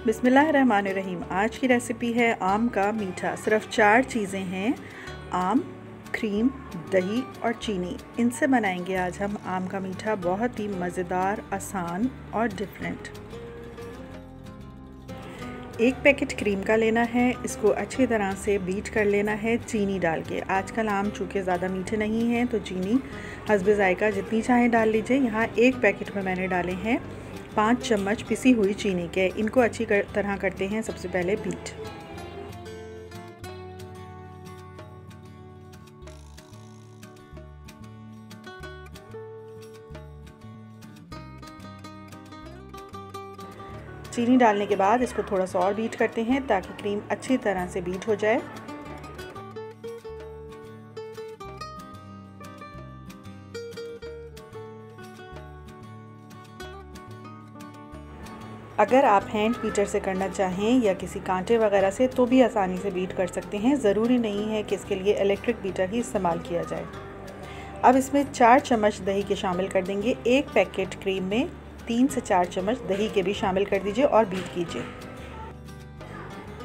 बिस्मिल्लाहिर्रहमानिर्रहीम। आज की रेसिपी है आम का मीठा। सिर्फ 4 चीज़ें हैं, आम, क्रीम, दही और चीनी। इनसे बनाएंगे आज हम आम का मीठा, बहुत ही मज़ेदार, आसान और डिफरेंट। एक पैकेट क्रीम का लेना है, इसको अच्छी तरह से बीट कर लेना है चीनी डाल के। आजकल आम चूँकि ज़्यादा मीठे नहीं हैं तो चीनी हस्बे ज़ायका जितनी चाहें डाल लीजिए। यहाँ एक पैकेट में मैंने डाले हैं 5 चम्मच पिसी हुई चीनी के। इनको अच्छी तरह करते हैं सबसे पहले बीट। चीनी डालने के बाद इसको थोड़ा सा और बीट करते हैं ताकि क्रीम अच्छी तरह से बीट हो जाए। अगर आप हैंड बीटर से करना चाहें या किसी कांटे वगैरह से तो भी आसानी से बीट कर सकते हैं। ज़रूरी नहीं है कि इसके लिए इलेक्ट्रिक बीटर ही इस्तेमाल किया जाए। अब इसमें 4 चम्मच दही के शामिल कर देंगे। एक पैकेट क्रीम में 3 से 4 चम्मच दही के भी शामिल कर दीजिए और बीट कीजिए।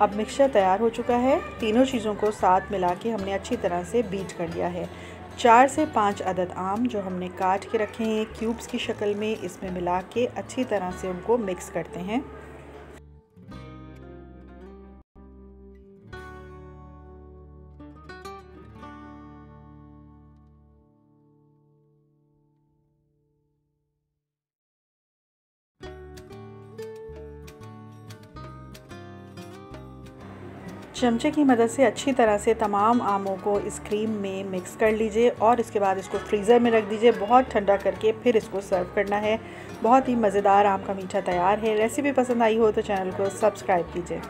अब मिक्सचर तैयार हो चुका है। तीनों चीज़ों को साथ मिला के हमने अच्छी तरह से बीट कर लिया है। 4 से 5 अदद आम जो हमने काट के रखे हैं क्यूब्स की शक्ल में, इसमें मिला के अच्छी तरह से उनको मिक्स करते हैं। चमचे की मदद से अच्छी तरह से तमाम आमों को इस क्रीम में मिक्स कर लीजिए और इसके बाद इसको फ्रीज़र में रख दीजिए बहुत ठंडा करके, फिर इसको सर्व करना है। बहुत ही मज़ेदार आम का मीठा तैयार है। रेसिपी पसंद आई हो तो चैनल को सब्सक्राइब कीजिए।